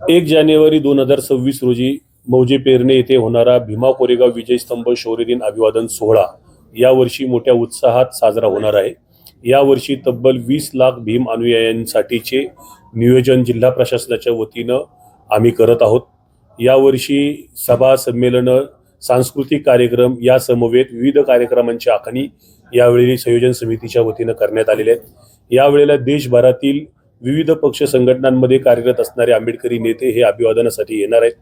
1 जानेवारी 2026 रोजी मौजे पेरणे येथे होणारा भीमा कोरेगाव विजय स्तंभ शौर्यदिन अभिवादन सोहळा यावर्षी मोठ्या उत्साहात साजरा होणार आहे। यावर्षी तब्बल 20 लाख भीम अनुयायांसाठीचे नियोजन जिल्हा प्रशासनाच्या वतीनं आम्ही करत आहोत। यावर्षी सभा संमेलन सांस्कृतिक कार्यक्रम या समवेत विविध कार्यक्रमांची आखणी यावेळी संयोजन समितीच्या वतीनं करण्यात आलेले आहेत। यावेळेला देशभरातील विविध पक्ष संघटनांमध्ये कार्यरत असणारे आंबेडकरी नेते हे अभिवादनासाठी येणार आहेत।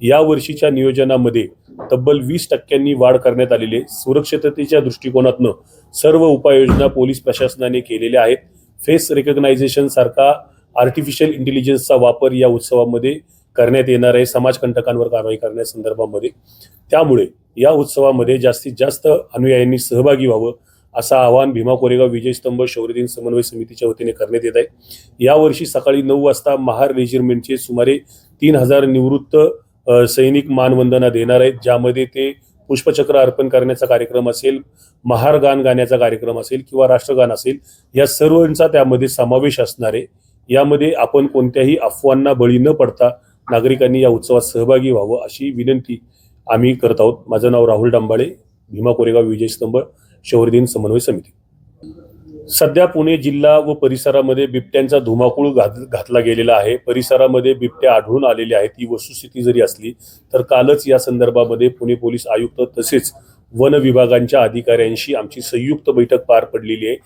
या वर्षीच्या नियोजनामध्ये तब्बल 20% वाढ करण्यात आलेली आहे। सुरक्षिततेच्या दृष्टिकोनातून सर्व उपाययोजना पोलीस प्रशासनाने केलेल्या आहेत। फेस रिकग्नायझेशन सारखा आर्टिफिशियल इंटेलिजन्सचा वापर या उत्सवामध्ये करण्यात येणार आहे समाजकंटकांवर कारवाई करण्यासंदर्भामध्ये। त्यामुळे या उत्सवामध्ये जास्तीत जास्त अनुयायांनी सहभागी व्हावं असं आवाहन भीमा कोरेगाव विजय स्तंभ शौर्यदिन समन्वय समितीच्या वतीने करण्यात येत आहे। यावर्षी सकाळी 9 वाजता महार रेजिमेंटचे सुमारे 3000 निवृत्त सैनिक मानवंदना देणार आहेत, ज्यामध्ये ते पुष्पचक्र अर्पण करण्याचा कार्यक्रम असेल, महार गान गाण्याचा कार्यक्रम असेल किंवा राष्ट्रगान असेल, या सर्वांचा त्यामध्ये समावेश असणार आहे। यामध्ये आपण कोणत्याही अफवांना बळी न पडता नागरिकांनी या उत्सवात सहभागी व्हावं अशी विनंती आम्ही करत आहोत। माझं नाव राहुल डांबाळे, भीमा कोरेगाव विजय स्तंभ शौर्यदिन समन्वय समिती। सध्या पुणे जिल्हा व परिसरामध्ये बिबट्यांचा धुमाकूळ घातला गेलेला आहे। परिसरामध्ये बिबट्या आढळून आलेले आहेत। ही वस्तुस्थिती जरी असली तर कालच या संदर्भामध्ये पुणे पोलीस आयुक्त तसेच वन विभागांच्या अधिकाऱ्यांशी आमची संयुक्त बैठक पार पडलेली आहे।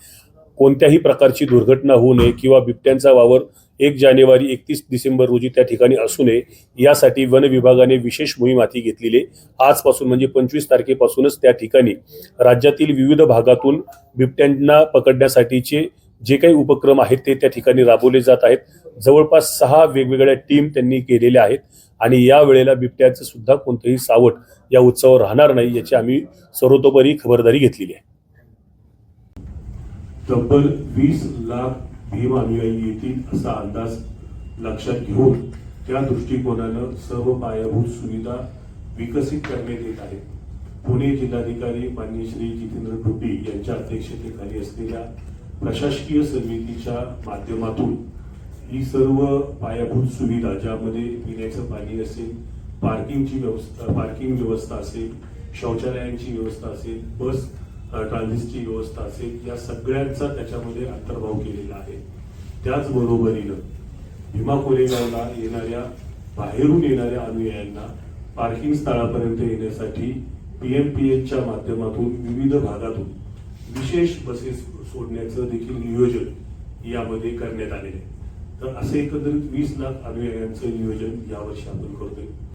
कोणत्याही प्रकारची दुर्घटना होऊ नये किंवा बिबट्यांचा वावर 1 जानेवारी 31 डिसेंबर रोजी त्या ठिकाणी असू नये यासाठी वन विभागाने विशेष मोहीम हाती घेतलेली आहे। आजपासून म्हणजे 25 तारखेपासूनच त्या ठिकाणी राज्यातील विविध भागातून बिबट्यांना पकडण्यासाठीचे जे काही उपक्रम आहेत ते त्या ठिकाणी राबवले जात आहेत। जवळपास 6 वेगवेगळ्या टीम त्यांनी केलेल्या आहेत आणि या वेळेला बिबट्याचं सुद्धा कोणतेही सावट या उत्सवावर राहणार नाही याची आम्ही सर्वतोपरी खबरदारी घेतलेली आहे। तब्बल 20 लाख भीम अनुयायी येतील असा अंदाज लक्षात घेऊन त्या दृष्टिकोनानं सर्व पायाभूत सुविधा विकसित करण्यात येत आहेत। पुणे जिल्हाधिकारी माननीय श्री जितेंद्र टोपे यांच्या अध्यक्षतेखाली असलेल्या प्रशासकीय समितीच्या माध्यमातून ही सर्व पायाभूत सुविधा ज्यामध्ये पिण्याचं पाणी असेल, पार्किंग व्यवस्था असेल, शौचालयांची व्यवस्था असेल, बस ट्रान्झिटची व्यवस्था असेल, या सगळ्यांचा त्याच्यामध्ये अंतर्भाव केलेला आहे। त्याचबरोबरीनं भीमा कोरेगावला बाहेरून येणाऱ्या अनुयायांना पार्किंग स्थळापर्यंत येण्यासाठी PMPHच्या माध्यमातून विविध भागातून विशेष बसेस सोडण्याचं देखील नियोजन यामध्ये करण्यात आलेले आहे। तर असे एकंदरीत 20 लाख अनुयायांचं नियोजन यावर्षी आपण करतोय।